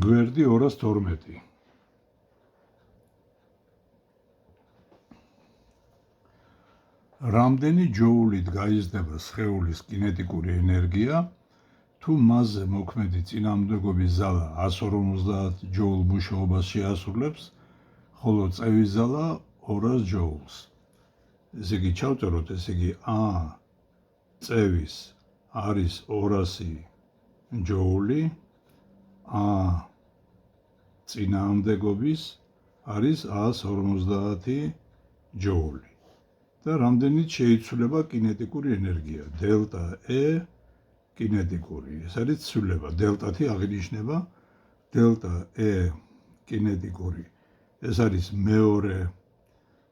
გვერდი 212. რამდენი ჯოულით გაიზრდება სხეულის კინეტიკური ენერგია, თუ მასზე მოქმედი წინააღმდეგობის ზალა 150 ჯოულ მუშაობას შეასრულებს, ხოლო წევის ზალა 200 ჯოულს. ესე იგი ჩავწეროთ, ესე იგი A წევის არის 200 ჯოული, A წინააღმდეგობის არის 150 ჯოული. და რამდენიც შეიცვლება კინეტიკური ენერგია, დელტა E კინეტიკური. ეს არის ცვლილება, დელტათი აღინიშნება დელტა E კინეტიკური. ეს არის მეორე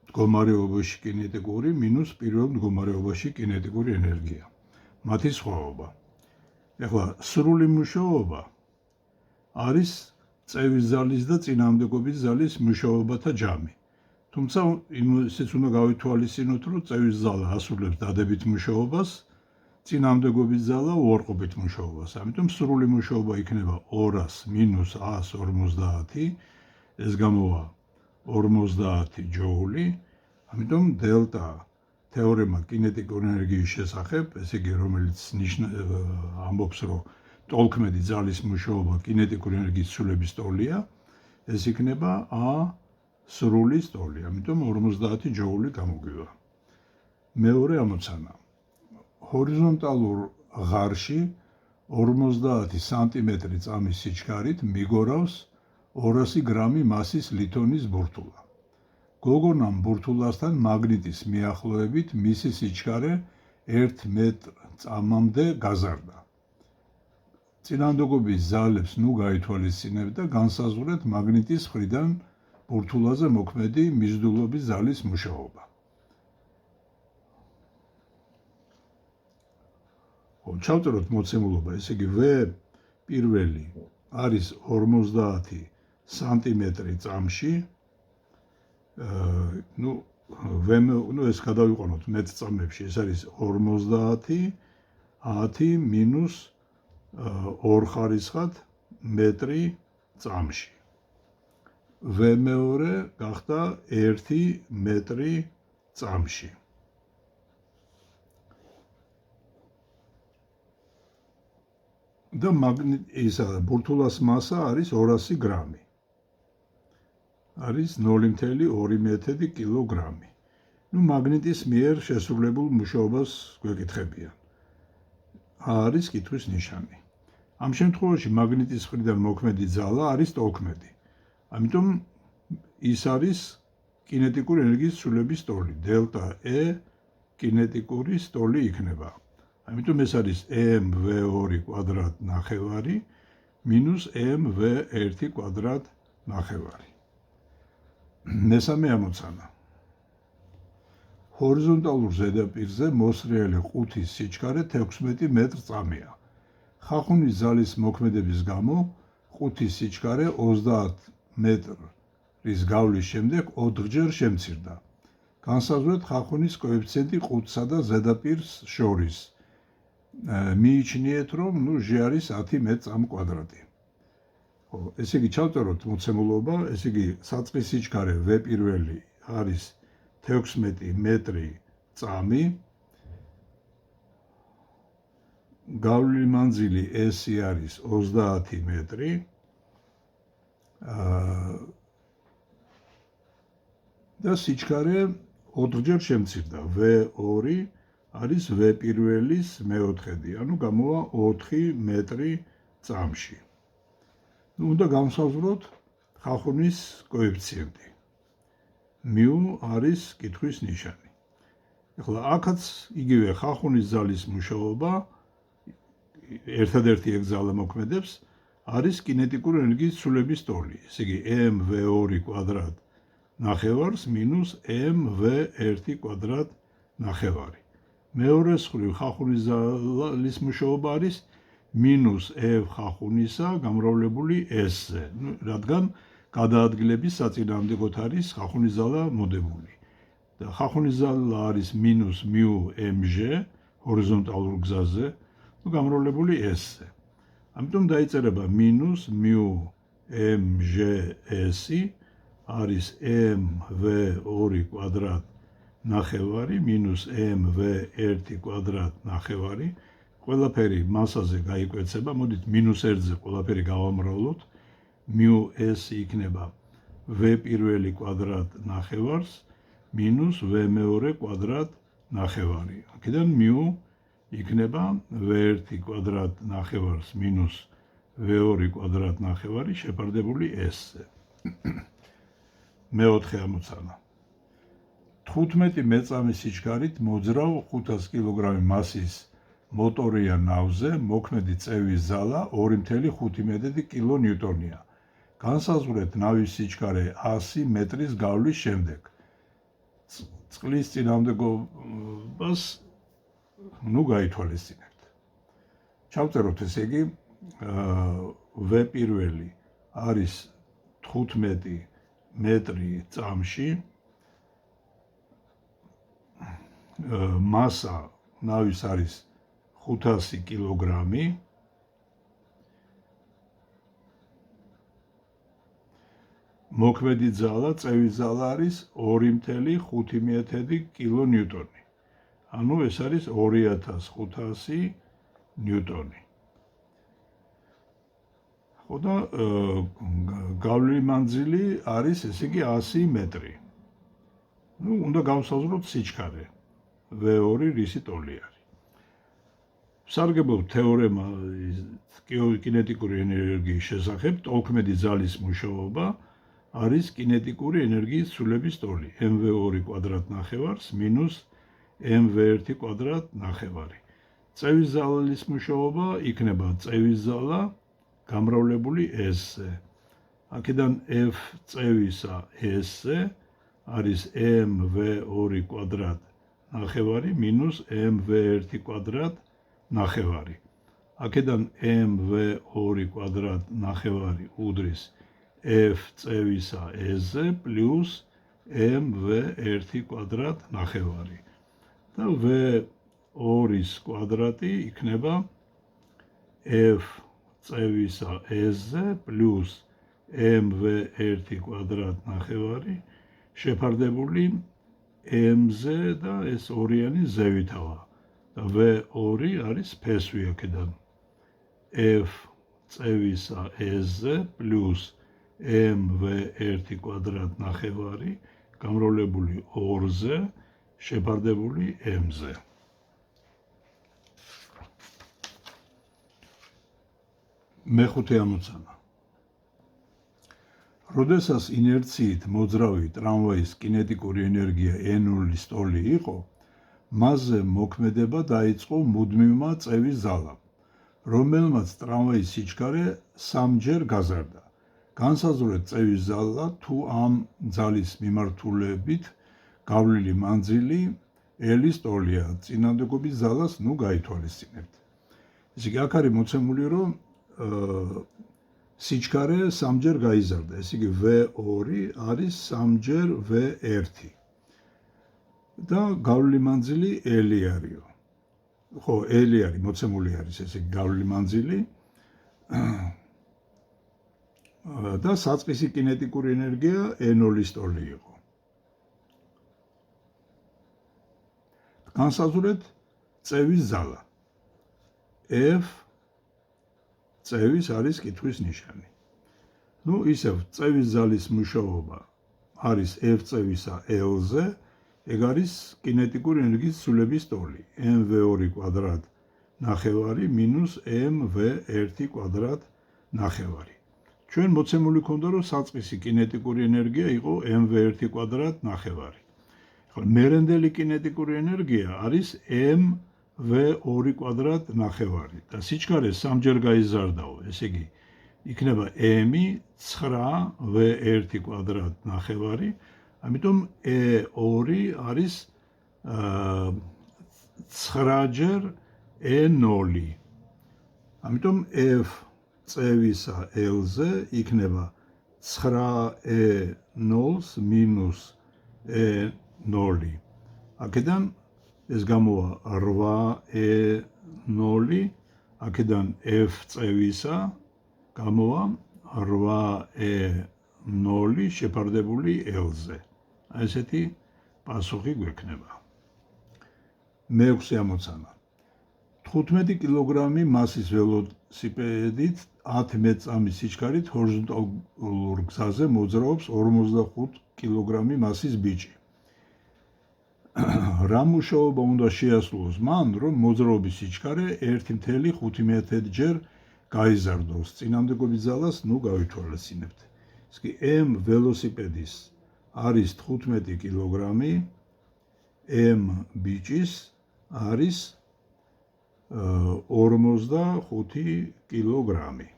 მდგომარეობაში კინეტიკური მინუს პირველ მდგომარეობაში კინეტიკური ენერგია. მათი სხვაობა. ეხლა სრული მუშაობა არის წევის ზალის და წინააღმდეგობის ზალის მუშაობათა ჯამი. თუმცა ისიც უნდა გავითვალისწინოთ, რომ წევის ზალა ასრულებს დადებით მუშაობას, წინააღმდეგობის ზალა უარყოფით მუშაობას. ამიტომ სრული მუშაობა იქნება 200 მინუს 150, ეს გამოვა 50 ჯოული. ამიტომ დელტა თეორემა კინეტიკური ენერგიის შესახებ, ესე იგი რომელიც ამბობს, რომ ტოლქმედი ძალის მუშაობა კინეტიკური ენერგიის ცვლილების ტოლია, ეს იქნება A სრული ტოლი, ამიტომ 50 ჯოული გამოგვივა. მეორე ამოცანა. ჰორიზონტალურ ღარში 50 სანტიმეტრი წამის სიჩქარით მიგორავს 200 გრამი მასის ლითონის ბურთულა. გოგონამ ბურთულასთან მაგნიტის მიახლოებით მისი სიჩქარე 1 მეტრ წამამდე გაზარდა. წინააღმდეგობის ზალებს ნუ გაითვალისწინებთ და განსაზღვრეთ მაგნიტის მხრიდან ბურთულაზე მოქმედი მიზიდულობის ზალის მუშაობა. ჩავწეროთ მოცემულობა, ესე იგი V პირველი არის 50 სანტიმეტრი წამში, ეს გადავიყვანოთ მეტ წამებში, ეს არის 50 10 მინუს 2 ხარისხად მეტრი წამში. V მეორე გახდა 1 მეტრი წამში. და ბურთულას მასა არის 200 გრამი. არის 0.2 კილოგრამი. მაგნიტის მიერ შესრულებულ მუშაობას გვეკითხებიან. არის კითხვის ნიშანი. ამ შემთხვევაში მაგნიტის მხრიდან მოქმედი ძალა არის ტოლქმედი. ამიტომ ის არის კინეტიკური ენერგიის ცვლილების ტოლი. დელტა E კინეტიკური ტოლი იქნება. ამიტომ ეს არის mv2 კვადრატ ნახევარი მინუს mv1 კვადრატ ნახევარი. მესამე ამოცანა. ჰორიზონტალურ ზედაპირზე მოსრიალი ყუთის სიჩქარე 16 მეტრ წამია. ხახუნის ზალის მოქმედების გამო ყუთის სიჩქარე 30 მეტრის გავლის შემდეგ 4ჯერ შემცირდა. განსაზღვრეთ ხახუნის კოეფიციენტი ყუთსა და ზედაპირს შორის. მიიჩნიეთ, რომ G არის 10 მეტ წამ კვადრატი. ესე იგი ჩავწეროთ მოცემულობა, ესე იგი საწყის სიჩქარე V პირველი არის 16 მეტრი წამი. გავლილი მანძილი S არის 30 მეტრი. და სიჩქარე 4ჯერ შემცირდა. V2 არის V პირველის მეოთხედი, ანუ გამოვა 4 მეტრი წამში. უნდა განსაზღვროთ ხახუნის კოეფიციენტი. μ არის კითხვის ნიშანი. ეხლა აქაც იგივე ხახუნის ზალის მუშაობა, ერთადერთი ეგ ზალა მოქმედებს, არის კინეტიკური ენერგიის ცვლილების ტოლი. ესე იგი mv2 კვადრატ ნახევარს მინუს mv1 კვადრატ ნახევარი. მეორე მხრივ ხახუნის ზალის მუშაობა არის მინუს f ხახუნისა გამრავლებული s-ზე, რადგან გადაადგილების საწინააღმდეგოდ არის ხახუნის ზალა მოდებული. და ხახუნის ზალა არის მინუს μ mg ჰორიზონტალურ გზაზე, გამრავლებული s-ზე. ამიტომ დაიწერება მინუს μ MGS-ი არის MV2 კვადრატ ნახევარი მინუს MV1 კვადრატ ნახევარი. ყველაფერი მასაზე გაიკვეცება, მოდით მინუს 1-ზე ყველაფერი გავამრავლოთ. μs იქნება V1 კვადრატ ნახევარს მინუს V2 კვადრატ ნახევარი. აქედან μ იქნება V1 კვადრატ ნახევარს მინუს V2 კვადრატ ნახევარი შეფარდებული S-ზე. მეოთხე ამოცანა. 15 მეწამის სიჩქარით მოძრავ 500 კილოგრამი მასის მოტორია ნავზე მოქმედი წევის ზალა 2.5 კილონიუტონია. განსაზღვრეთ ნავის სიჩქარე 100 მეტრის გავლის შემდეგ. წყლის წინააღმდეგობას გაითვალისწინებთ. ჩავწეროთ ესე იგი V1 არის 15 მეტრი წამში, მასა ნავის არის 500 კილოგრამი, მოქმედი ძალა, წევის ძალა არის 2.5 კილონიუტონი. ანუ ეს არის 2500 ნიუტონი. ხო და გავლილი მანძილი არის ესე იგი 100 მეტრი. უნდა გავსაზღვროთ სიჩქარე V2 რისი ტოლი არის. სარგებლობ თეორემა კინეტიკური ენერგიის შესახებ, ტოლქმედი ძალის მუშაობა არის კინეტიკური ენერგიის ცვლილების ტოლი mv2 კვადრატ ნახევარს მინუს mv1 კვადრატ ნახევარი. წევის ძალის მუშაობა იქნება წევის ძალა გამრავლებული S-ზე. აქედან F წევისა S-ზე არის mv2 კვადრატ ნახევარი მინუს mv1 კვადრატ ნახევარი. აქედან mv2 კვადრატ ნახევარი უდრის F წევისა S-ზე პლუს mv1 კვადრატ ნახევარი. და V2-ის კვადრატი იქნება F წევისა S-ზე პლუს mv1 კვადრატ ნახევარი შეფარდებული M-ზე და ეს ორიანი ზევითავა. და V2 არის ფესვი აქედან F წევისა S-ზე პლუს mv1 კვადრატ ნახევარი გამრავლებული 2-ზე შეფარდებული M-ზე. მეხუთე ამოცანა. როდესაც ინერციით მოძრავი ტრამვაის კინეტიკური ენერგია n0-ის ტოლი იყო, მასზე მოქმედება დაიწყო მუდმივმა წევის ზალამ, რომელმაც ტრამვაის სიჩქარე 3-ჯერ გაზარდა. განსაზღვრეთ წევის ზალა თუ ამ ძალის მიმართულებით გავლილი მანძილი L-ის ტოლია, წინააღმდეგობის ზალას გაითვალისწინებთ. ესე იგი, აქ არის მოცემული, რომ სიჩქარე 3-ჯერ გაიზარდა, ესე იგი V2 არის 3-ჯერ V1 და გავლილი მანძილი L არისო. ხო, L არის, მოცემული არის ესე იგი გავლილი მანძილი და საწყისი კინეტიკური ენერგია n0-ის ტოლი იყო. განსაზღვრეთ წევის ზალა. F წევის არის კითხვის ნიშანი. ისევ წევის ზალის მუშაობა არის F წევისა L-ზე, ეგ არის კინეტიკური ენერგიის ცვლილების ტოლი mv2 კვადრატ ნახევარი მინუს mv1 კვადრატ ნახევარი. ჩვენ მოცემული ქონდა, რომ საწყისი კინეტიკური ენერგია იყო mv1 კვადრატ ნახევარი. მერენდელი კინეტიკური ენერგია არის mv2 კვადრატ ნახევარი და სიჩქარე 3-ჯერ გაიზარდაო, ესე იგი იქნება m-ი 9v1 კვადრატ ნახევარი, ამიტომ e2 არის 9-ჯერ e0. ამიტომ f წევისა L-ზე იქნება 9e0-ს მინუს e0. აქედან ეს გამოვა 8e0, აქედან f წევისა გამოვა 8E0 შეფარდებული L-ზე. ესეთი პასუხი გვექნება. მეექვსე ამოცანა. 15 კილოგრამი მასის ველოსიპედით 10 მეტრ-წამის სიჩქარით ჰორიზონტალურ გზაზე მოძრაობს 45 კილოგრამი მასის ბიჭი. რა მუშაობა უნდა შეასრულოს მან, რომ მოძრაობის სიჩქარე 1.5 ჯერ გაიზარდოს. წინამდებობის ძალას გავითვალისწინებთ. ეს კი M ველოსიპედის არის 15 კილოგრამი, M ბიჭის არის 45 კილოგრამი.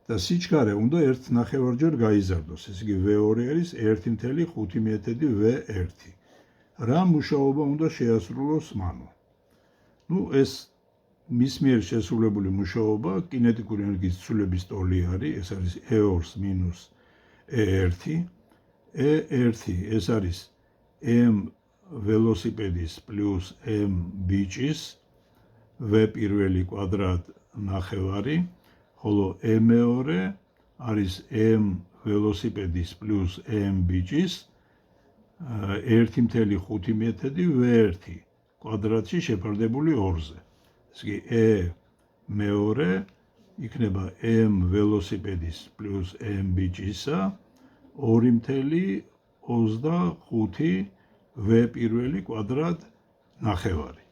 და სიჩქარე უნდა 1.5 ჯერ გაიზარდოს. ეს იგი V2 არის 1.5 V1. რა მუშაობა უნდა შეასრულოს მან? ეს მის მიერ შესრულებული მუშაობა კინეტიკური ენერგიის ცვლილების ტოლი არის, ეს არის E2 minus E1. E1 ეს არის M ველოსიპედის პლუს M ბიჭის V პირველი კვადრატ ნახევარი, ხოლო E2 არის M ველოსიპედის პლუს M ბიჭის 1.5 V1 კვადრატში შეფარდებული 2-ზე. ეს კი E2 იქნება M ველოსიპედის პლუს M ბიჭისა 2.25 V პირველი კვადრატ ნახევარი.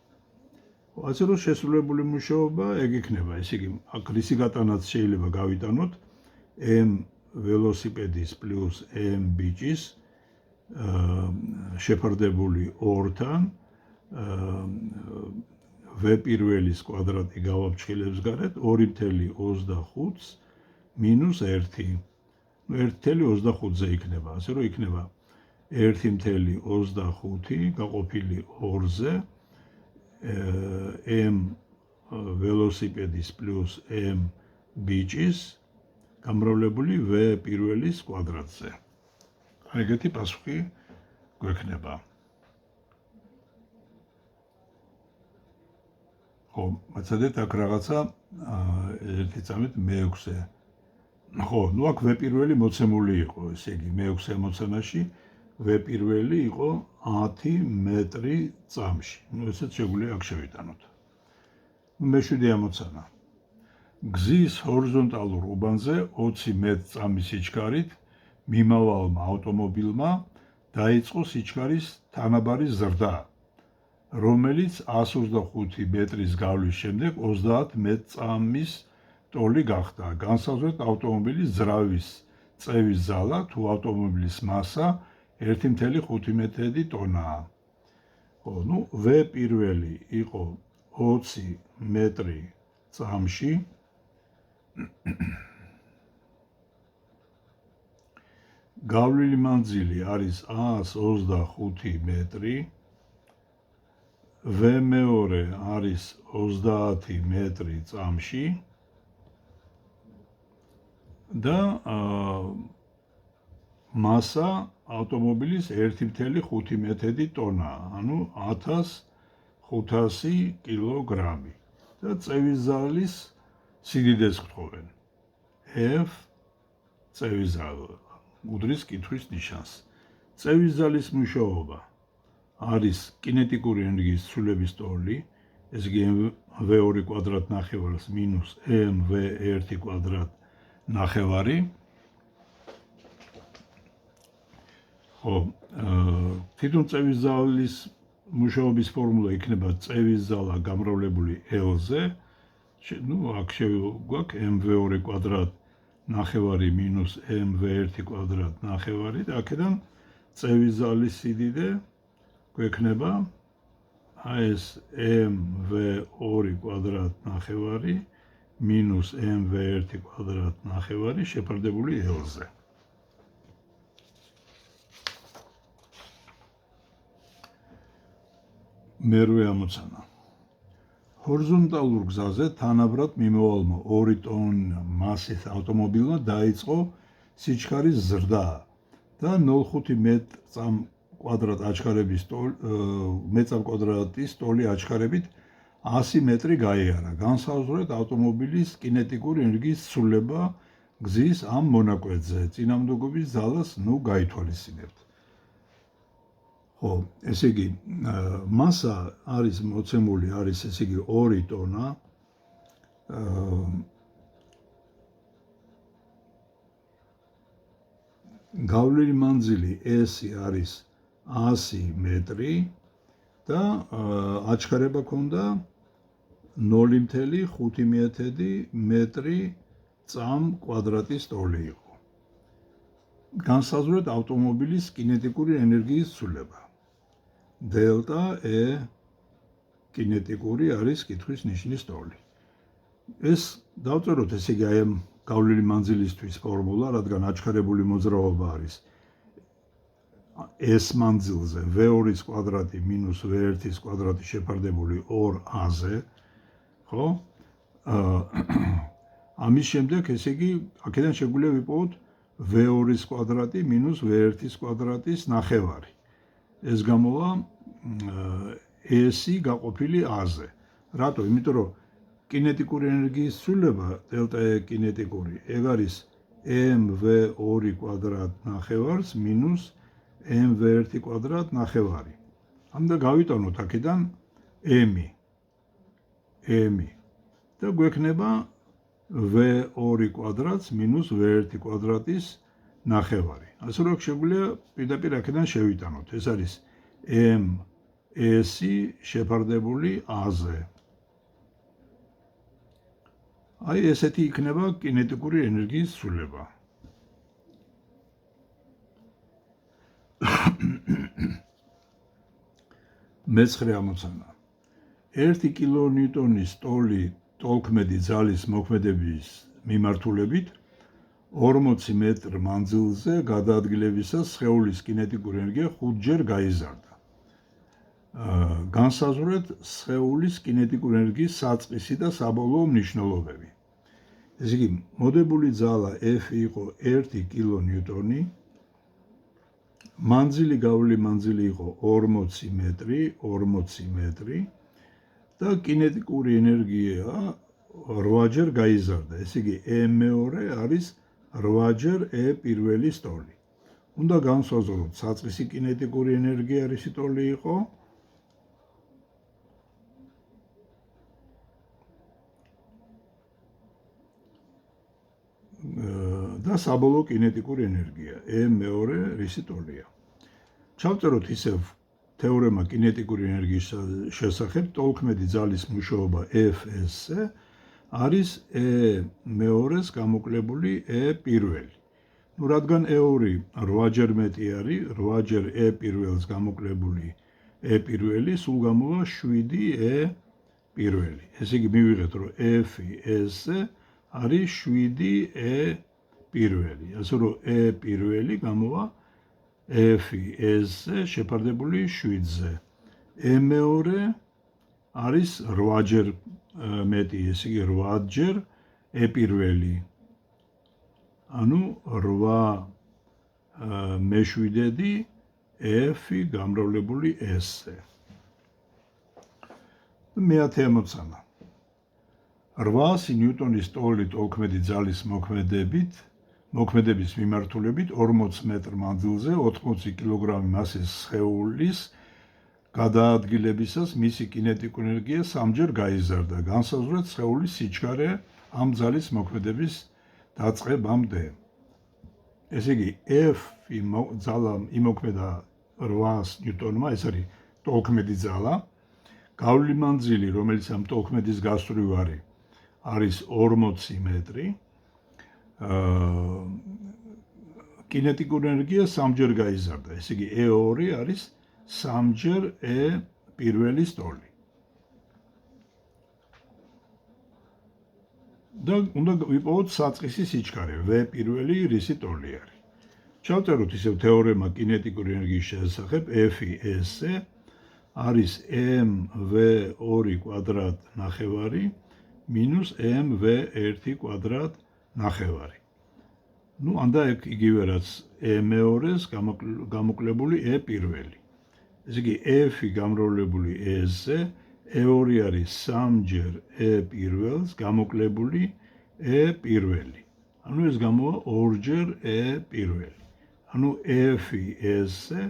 ასე რომ შესრულებული მუშაობა ეგ იქნება. ესე იგი, აქ რისი გატანაც შეიძლება გავიტანოთ M ველოსიპედის პლუს M ბიჭის შეფარდებული 2-თან V პირველის კვადრატი გავაფრთხილებს გარეთ 2.25 მინუს 1. 1.25-ზე იქნება, ასე რომ იქნება 1.25 გაყოფილი 2-ზე M ველოსიპედის პლუს M ბიჭის გამრავლებული V პირველის კვადრატზე. ეგეთი პასუხი გვექნება. ხო, მაცადეთ აქ რაღაცა ერთი წამით მეექვსე. ხო, აქ V პირველი მოცემული იყო, ესე იგი მეექვსე ამოცანაში V პირველი იყო 10 მეტრი წამში. ესეც შეგვიძლია აქ შევიტანოთ. მეშვიდე ამოცანა. გზის ჰორიზონტალურ უბანზე 20 მეტრ წამის სიჩქარით მიმავალმა ავტომობილმა დაიწყო სიჩქარის თანაბარი ზრდა, რომელიც 125 მეტრის გავლის შემდეგ 30 მეტრ წამის ტოლი გახდა. განსაზღვრეთ ავტომობილის ძრავის წევის ძალა თუ ავტომობილის მასა 1.5 ტონაა. V პირველი იყო 20 მეტრი წამში. გავლილი მანძილი არის 125 მეტრი. V2 არის 30 მეტრი წამში. და მასა ავტომობილის 1.5 ტონაა, ანუ 1500 კილოგრამი. და წევის ზალის სიდიდეს გთხოვენ. F წევის ზალა უდრის კითხვის ნიშანს. წევის ზალის მუშაობა არის კინეტიკური ენერგიის ცვლილების ტოლი, ეს იგი V2 კვადრატ ნახევარს მინუს MV1 კვადრატ ნახევარი. ხო, თვითონ წევის ზალის მუშაობის ფორმულა იქნება წევის ზალა გამრავლებული L-ზე. აქ გვაქვს MV2 კვადრატ ნახევარი მინუს MV1 კვადრატ ნახევარი და აქედან წევის ზალის სიდიდე გვექნება ეს MV2 კვადრატ ნახევარი მინუს MV1 კვადრატ ნახევარი შეფარდებული L-ზე. მერვე ამოცანა. ჰორიზონტალურ გზაზე თანაბრად მიმავალმა 2 ტონა მასის ავტომობილმა დაიწყო სიჩქარის ზრდა და 0.5 მეტრ კვადრატ აჩქარების ტოლი აჩქარებით 100 მეტრი გაიარა. განსაზღვრეთ ავტომობილის კინეტიკური ენერგიის ცვლილება გზის ამ მონაკვეთზე წინამდგომის ძალას გაითვალისწინებთ. ხო, ესე იგი, მასა არის მოცემული, არის ესე იგი 2 ტონა. გავლილი მანძილი S არის 100 მეტრი და აჩქარება ქონდა 0.5 მეტრი წამ კვადრატის ტოლი იყო. განსაზღვრეთ ავტომობილის კინეტიკური ენერგიის ცვლილება. დელტა E კინეტიკური არის კითხვის ნიშნის ტოლი. ეს დავწეროთ ესე იგი აი ამ გავლილი მანძილისთვის ფორმულა, რადგან აჩქარებული მოძრაობა არის S მანძილზე V2-ის კვადრატი მინუს V1-ის კვადრატი შეფარდებული 2A-ზე, ხო? ამის შემდეგ ესე იგი აქედან შეგვიძლია ვიპოვოთ V2-ის კვადრატი მინუს V1-ის კვადრატის ნახევარი. ეს გამოვა S-ი გაყოფილი A-ზე. რატო? იმიტომ რომ კინეტიკური ენერგიის ცვლილება დელტა E კინეტიკური, ეგ არის mv2 კვადრატ ნახევარს მინუს mv1 კვადრატ ნახევარი. ამდა გავიტანოთ აქედან m და გვექნება v2 კვადრატს მინუს v1 კვადრატის ნახევარი. ასე რომ შეგვიძლია პირდაპირ აქედან შევიტანოთ. ეს არის ms-ი შეფარდებული A-ზე. აი ესეთი იქნება კინეტიკური ენერგიის ცვლილება. მეცხრე ამოცანა. 1 კილონიუტონის ტოლი ტოლქმედი ძალის მოქმედების მიმართულებით 40 მეტრ მანძილზე გადაადგილებისას სხეულის კინეტიკური ენერგია 5-ჯერ გაიზარდა. განსაზღვრეთ სხეულის კინეტიკური ენერგიის საწყისი და საბოლოო მნიშვნელობები. ესე იგი, მოდებული ძალა F იყო 1 კილონიუტონი, გავლილი მანძილი იყო 40 მეტრი და კინეტიკური ენერგია 8-ჯერ გაიზარდა. ესე იგი, M2 არის 8-ჯერ E1-ის ტოლი. უნდა განსაზღვროთ საწყისი კინეტიკური ენერგია რისი ტოლი იყო და საბოლოო კინეტიკური ენერგია M2 რისი ტოლია. ჩავწეროთ ისევ თეორემა კინეტიკური ენერგიის შესახებ, ტოლქმედი ძალის მუშაობა Fs არის E2-ს გამოკლებული E1. ნუ რადგან E2 8-ჯერ მეტი არის, 8-ჯერ E1-ს გამოკლებული E1, სულ გამოვა 7E1. ესე იგი მივიღეთ, რომ F-S არის 7E1. ასე რომ E1 გამოვა F-S შეფარდებული 7-ზე. M2 არის 8-ჯერ მეტი, ესე იგი 8-ჯერ E1. ანუ 8 F გამრავლებული S-ზე. მეათე ამოცანა. 800 ნიუტონის ტოლი ტოლქმედი ძალის მოქმედების მიმართულებით 40 მეტრ მანძილზე 80 კილოგრამი მასის სხეულის გადაადგილებისას მისი კინეტიკური ენერგია 3-ჯერ გაიზარდა. განსაზღვრეთ სხეულის სიჩქარე ამ ძალის მოქმედების დაწყებამდე. ესე იგი, F ძალა იმოქმედა 800 ნიუტონმა, ეს არის ტოლქმედი ძალა. გავლილი მანძილი, რომელიც ამ ტოლქმედის გასწვრივ არის 40 მეტრი. კინეტიკური ენერგია 3-ჯერ გაიზარდა. ესე იგი, E2 არის 3-ჯერ E1-ის ტოლი. და უნდა ვიპოვოთ საწყისი სიჩქარე, V1 რისი ტოლი არის. ჩავწეროთ ისევ თეორემა კინეტიკური ენერგიის შესახებ, F-S არის mv2 კვადრატ ნახევარი მინუს mv1 კვადრატ ნახევარი. ნუ ანდა ეგ იგივე რაც M2-ს გამოკლებული E1. ესე იგი, F გამრავლებული S-ზე E2 არის 3-ჯერ E1-ს გამოკლებული E1. ანუ ეს გამოვა 2-ჯერ e პირველი. ანუ f-ი s-ზე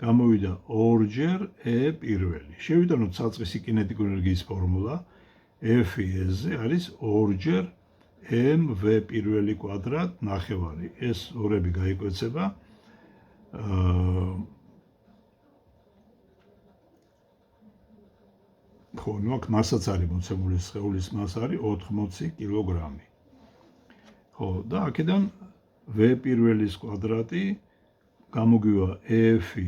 გამოვიდა 2-ჯერ e პირველი. შევიტანოთ საწყისი კინეტიკური ენერგიის ფორმულა. f-ი s-ზე არის 2-ჯერ mv პირველი კვადრატ ნახევარი. ეს ორები გაიკვეცება. ხო, ნუ აქ მასაც არის მოცემული, სხეულის მასა არის 80 კილოგრამი. ხო, და აქედან v პირველის კვადრატი გამოგვივა f-ი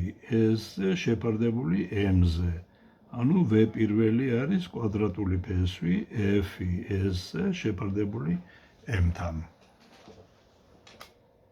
s-ზე შეფარდებული m-ზე. ანუ v პირველი არის კვადრატული ფესვი f-ი s-ზე შეფარდებული m-თან.